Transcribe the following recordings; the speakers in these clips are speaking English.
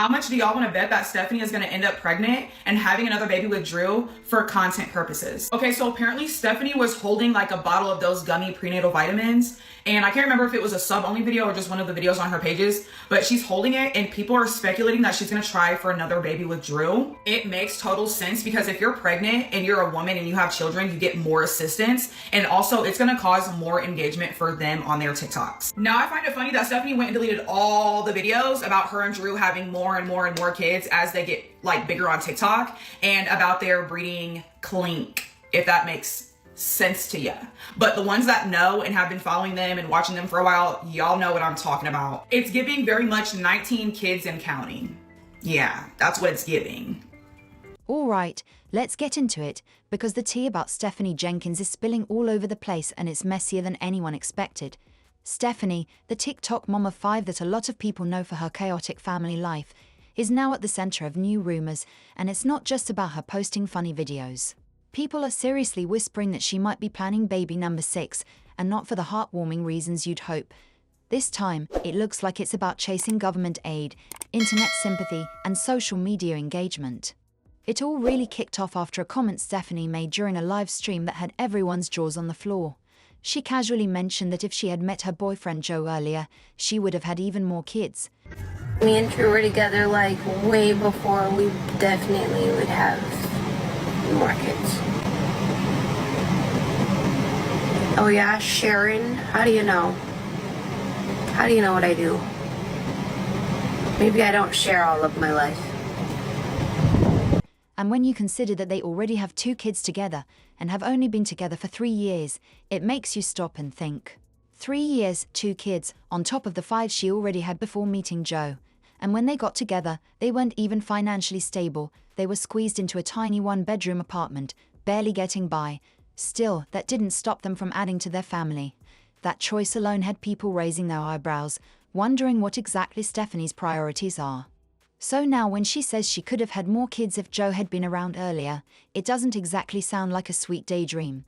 How much do y'all want to bet that Stephanie is going to end up pregnant and having another baby with Drew for content purposes? Okay, so apparently Stephanie was holding like a bottle of those gummy prenatal vitamins, and I can't remember if it was a sub-only video or just one of the videos on her pages, but she's holding it and people are speculating that she's going to try for another baby with Drew. It makes total sense because if you're pregnant and you're a woman and you have children, you get more assistance, and also it's going to cause more engagement for them on their TikToks. Now, I find it funny that Stephanie went and deleted all the videos about her and Drew having more and more and more kids as they get like bigger on TikTok, and about their breeding clink, if that makes sense to you. But the ones that know and have been following them and watching them for a while, y'all know what I'm talking about. It's giving very much 19 kids and counting. Yeah, that's what it's giving. All right, let's get into it, because the tea about Stephanie Jenkins is spilling all over the place and it's messier than anyone expected. Stephanie, the TikTok mom of 5 that a lot of people know for her chaotic family life, is now at the center of new rumors, and it's not just about her posting funny videos. People are seriously whispering that she might be planning baby number 6, and not for the heartwarming reasons you'd hope. This time, it looks like it's about chasing government aid, internet sympathy, and social media engagement. It all really kicked off after a comment Stephanie made during a live stream that had everyone's jaws on the floor. She casually mentioned that if she had met her boyfriend Joe earlier, she would have had even more kids. Me and Drew were together like way before we definitely would have more kids. Oh yeah, Sharon, how do you know? How do you know what I do? Maybe I don't share all of my life. And when you consider that they already have 2 kids together and have only been together for 3 years, it makes you stop and think. 3 years, 2 kids, on top of the 5 she already had before meeting Joe. And when they got together, they weren't even financially stable. They were squeezed into a tiny 1-bedroom apartment, barely getting by. Still, that didn't stop them from adding to their family. That choice alone had people raising their eyebrows, wondering what exactly Stephanie's priorities are. So now when she says she could have had more kids if Joe had been around earlier, it doesn't exactly sound like a sweet daydream.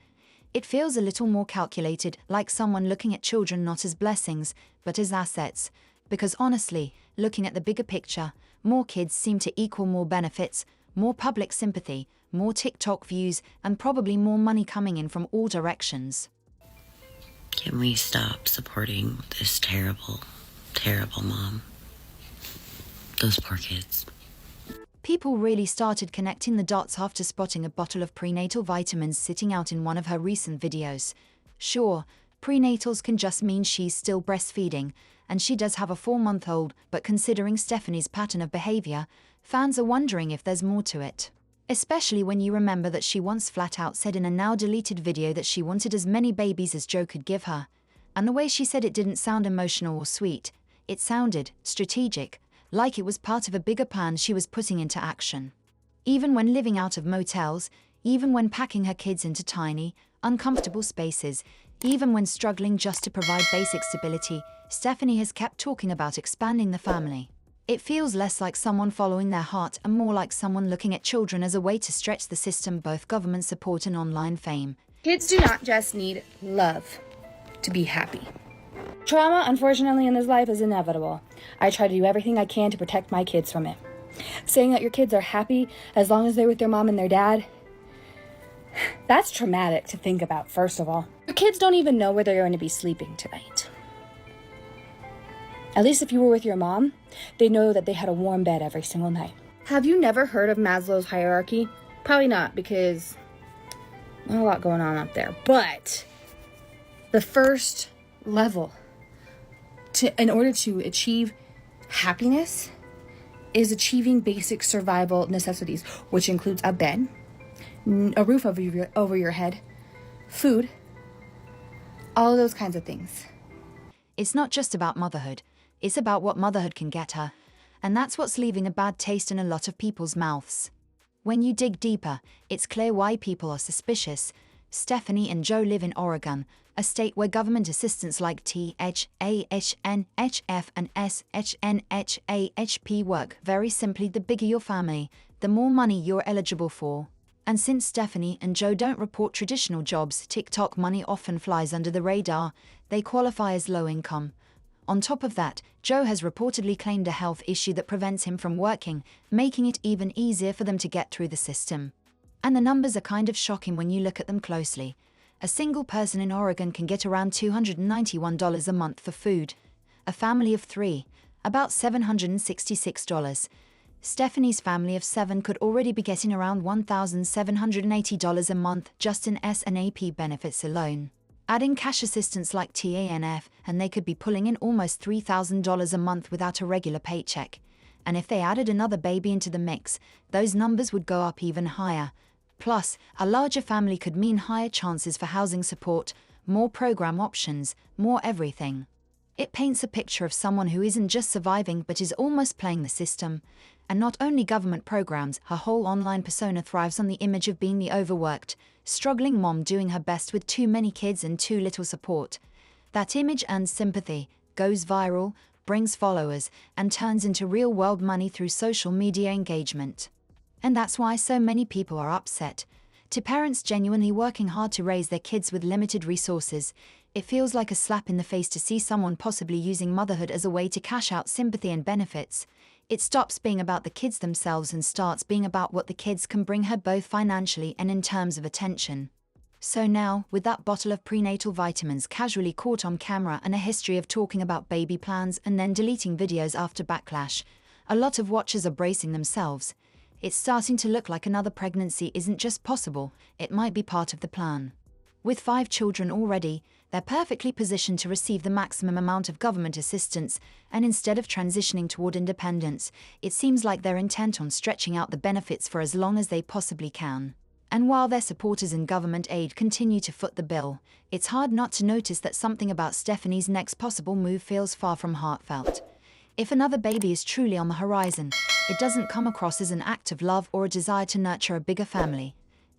It feels a little more calculated, like someone looking at children not as blessings, but as assets. Because honestly, looking at the bigger picture, more kids seem to equal more benefits, more public sympathy, more TikTok views, and probably more money coming in from all directions. Can we stop supporting this terrible, terrible mom? Those poor kids. People really started connecting the dots after spotting a bottle of prenatal vitamins sitting out in one of her recent videos. Sure, prenatals can just mean she's still breastfeeding, and she does have a 4-month-old, but considering Stephanie's pattern of behavior, fans are wondering if there's more to it. Especially when you remember that she once flat out said in a now-deleted video that she wanted as many babies as Joe could give her. And the way she said it didn't sound emotional or sweet. It sounded strategic, like it was part of a bigger plan she was putting into action. Even when living out of motels, even when packing her kids into tiny, uncomfortable spaces, even when struggling just to provide basic stability, Stephanie has kept talking about expanding the family. It feels less like someone following their heart and more like someone looking at children as a way to stretch the system, both government support and online fame. Kids do not just need love to be happy. Trauma, unfortunately, in this life is inevitable. I try to do everything I can to protect my kids from it. Saying that your kids are happy as long as they're with their mom and their dad, that's traumatic to think about, first of all. Your kids don't even know where they're going to be sleeping tonight. At least if you were with your mom, they know that they had a warm bed every single night. Have you never heard of Maslow's hierarchy? Probably not, because not a lot going on up there. But the first level in order to achieve happiness is achieving basic survival necessities, which includes a bed, a roof over your head, food, all of those kinds of things. It's not just about motherhood, it's about what motherhood can get her, and that's what's leaving a bad taste in a lot of people's mouths. When you dig deeper, it's clear why people are suspicious. Stephanie and Joe live in Oregon, a state where government assistance like THAHNHF and SHNHAHP work. Very simply, the bigger your family, the more money you're eligible for. And since Stephanie and Joe don't report traditional jobs, TikTok money often flies under the radar. They qualify as low income. On top of that, Joe has reportedly claimed a health issue that prevents him from working, making it even easier for them to get through the system. And the numbers are kind of shocking when you look at them closely. A single person in Oregon can get around $291 a month for food. A family of 3, about $766. Stephanie's family of 7 could already be getting around $1,780 a month just in SNAP benefits alone. Add in cash assistance like TANF, and they could be pulling in almost $3,000 a month without a regular paycheck. And if they added another baby into the mix, those numbers would go up even higher. Plus, a larger family could mean higher chances for housing support, more program options, more everything. It paints a picture of someone who isn't just surviving but is almost playing the system. And not only government programs, her whole online persona thrives on the image of being the overworked, struggling mom doing her best with too many kids and too little support. That image earns sympathy, goes viral, brings followers, and turns into real-world money through social media engagement. And that's why so many people are upset. To parents genuinely working hard to raise their kids with limited resources, it feels like a slap in the face to see someone possibly using motherhood as a way to cash out sympathy and benefits. It stops being about the kids themselves and starts being about what the kids can bring her both financially and in terms of attention. So now, with that bottle of prenatal vitamins casually caught on camera and a history of talking about baby plans and then deleting videos after backlash, a lot of watchers are bracing themselves. It's starting to look like another pregnancy isn't just possible, it might be part of the plan. With 5 children already, they're perfectly positioned to receive the maximum amount of government assistance, and instead of transitioning toward independence, it seems like they're intent on stretching out the benefits for as long as they possibly can. And while their supporters in government aid continue to foot the bill, it's hard not to notice that something about Stephanie's next possible move feels far from heartfelt. If another baby is truly on the horizon, it doesn't come across as an act of love or a desire to nurture a bigger family.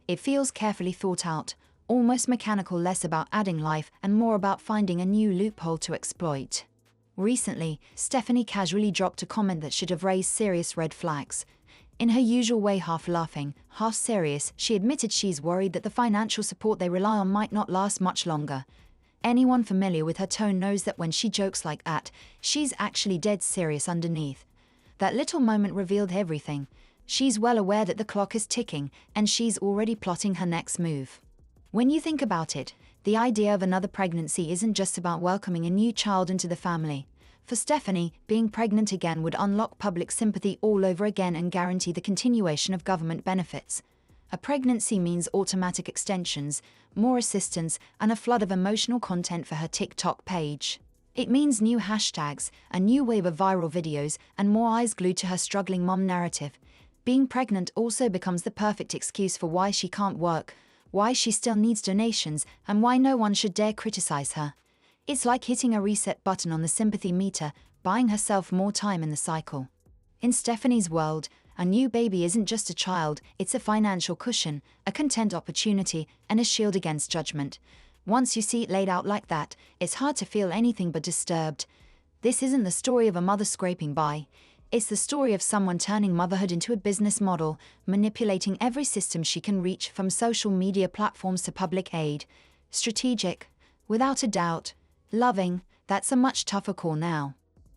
It feels carefully thought out, almost mechanical, less about adding life and more about finding a new loophole to exploit. Recently, Stephanie casually dropped a comment that should have raised serious red flags. In her usual way, half laughing, half serious, she admitted she's worried that the financial support they rely on might not last much longer. Anyone familiar with her tone knows that when she jokes like that, she's actually dead serious underneath. That little moment revealed everything. She's well aware that the clock is ticking, and she's already plotting her next move. When you think about it, the idea of another pregnancy isn't just about welcoming a new child into the family. For Stephanie, being pregnant again would unlock public sympathy all over again and guarantee the continuation of government benefits. A pregnancy means automatic extensions, more assistance, and a flood of emotional content for her TikTok page. It means new hashtags, a new wave of viral videos, and more eyes glued to her struggling mom narrative. Being pregnant also becomes the perfect excuse for why she can't work, why she still needs donations, and why no one should dare criticize her. It's like hitting a reset button on the sympathy meter, buying herself more time in the cycle. In Stephanie's world, a new baby isn't just a child, it's a financial cushion, a content opportunity, and a shield against judgment. Once you see it laid out like that, it's hard to feel anything but disturbed. This isn't the story of a mother scraping by. It's the story of someone turning motherhood into a business model, manipulating every system she can reach, from social media platforms to public aid. Strategic, without a doubt. Loving, that's a much tougher call now.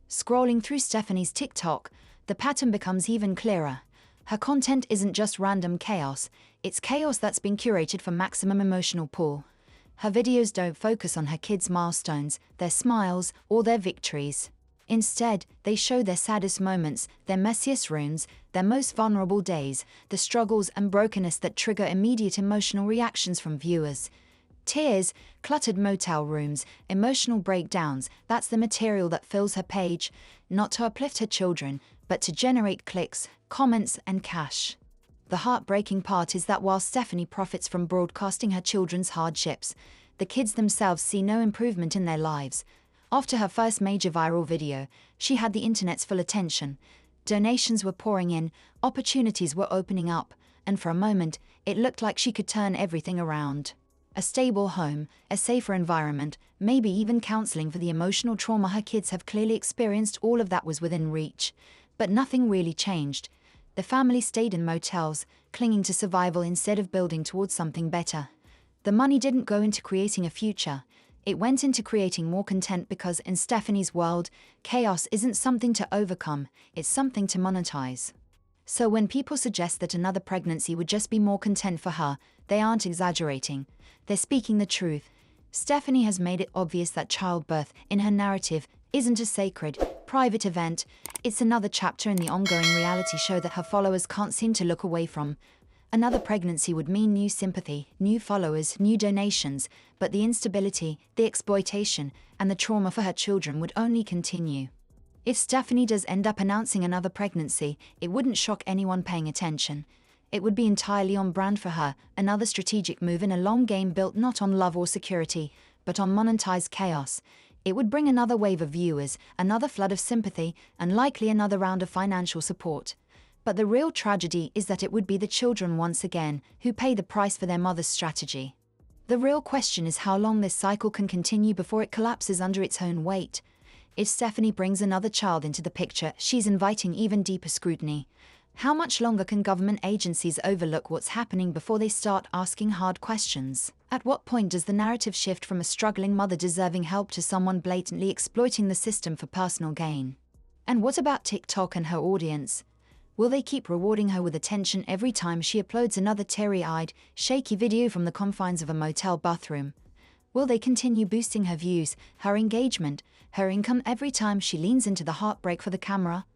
Scrolling through Stephanie's TikTok, the pattern becomes even clearer. Her content isn't just random chaos, it's chaos that's been curated for maximum emotional pull. Her videos don't focus on her kids' milestones, their smiles, or their victories. Instead, they show their saddest moments, their messiest rooms, their most vulnerable days, the struggles and brokenness that trigger immediate emotional reactions from viewers. Tears, cluttered motel rooms, emotional breakdowns, that's the material that fills her page, not to uplift her children, but to generate clicks, comments, and cash. The heartbreaking part is that while Stephanie profits from broadcasting her children's hardships, the kids themselves see no improvement in their lives. After her first major viral video, she had the internet's full attention. Donations were pouring in, opportunities were opening up, and for a moment, it looked like she could turn everything around. A stable home, a safer environment, maybe even counseling for the emotional trauma her kids have clearly experienced, all of that was within reach. But nothing really changed. The family stayed in motels, clinging to survival instead of building towards something better. The money didn't go into creating a future. It went into creating more content because in Stephanie's world, chaos isn't something to overcome, it's something to monetize. So when people suggest that another pregnancy would just be more content for her, they aren't exaggerating. They're speaking the truth. Stephanie has made it obvious that childbirth, in her narrative, isn't a sacred, private event. It's another chapter in the ongoing reality show that her followers can't seem to look away from. Another pregnancy would mean new sympathy, new followers, new donations, but the instability, the exploitation, and the trauma for her children would only continue. If Stephanie does end up announcing another pregnancy, it wouldn't shock anyone paying attention. It would be entirely on brand for her, another strategic move in a long game built not on love or security, but on monetized chaos. It would bring another wave of viewers, another flood of sympathy, and likely another round of financial support. But the real tragedy is that it would be the children once again who pay the price for their mother's strategy. The real question is how long this cycle can continue before it collapses under its own weight. If Stephanie brings another child into the picture, she's inviting even deeper scrutiny. How much longer can government agencies overlook what's happening before they start asking hard questions? At what point does the narrative shift from a struggling mother deserving help to someone blatantly exploiting the system for personal gain? And what about TikTok and her audience? Will they keep rewarding her with attention every time she uploads another teary-eyed, shaky video from the confines of a motel bathroom? Will they continue boosting her views, her engagement, her income every time she leans into the heartbreak for the camera?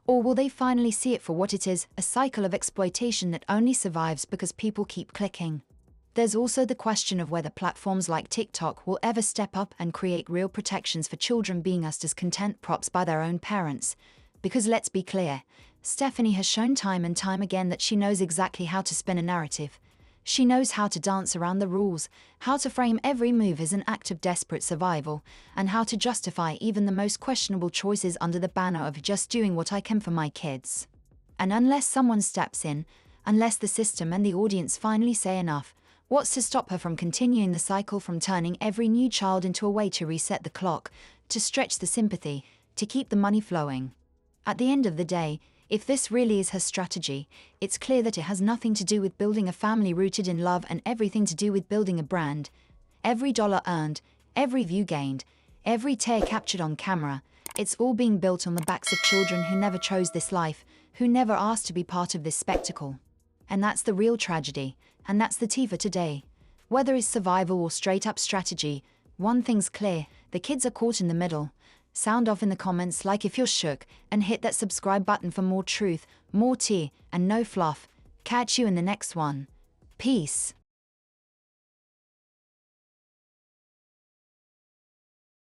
Or will they finally see it for what it is, a cycle of exploitation that only survives because people keep clicking? There's also the question of whether platforms like TikTok will ever step up and create real protections for children being used as content props by their own parents. Because let's be clear, Stephanie has shown time and time again that she knows exactly how to spin a narrative. She knows how to dance around the rules, how to frame every move as an act of desperate survival, and how to justify even the most questionable choices under the banner of just doing what I can for my kids. And unless someone steps in, unless the system and the audience finally say enough, what's to stop her from continuing the cycle, from turning every new child into a way to reset the clock, to stretch the sympathy, to keep the money flowing? At the end of the day, if this really is her strategy, it's clear that it has nothing to do with building a family rooted in love and everything to do with building a brand. Every dollar earned, every view gained, every tear captured on camera, it's all being built on the backs of children who never chose this life, who never asked to be part of this spectacle. And that's the real tragedy, and that's the tea for today. Whether it's survival or straight-up strategy, one thing's clear, the kids are caught in the middle. Sound off in the comments like if you're shook, and hit that subscribe button for more truth, more tea, and no fluff. Catch you in the next one. Peace.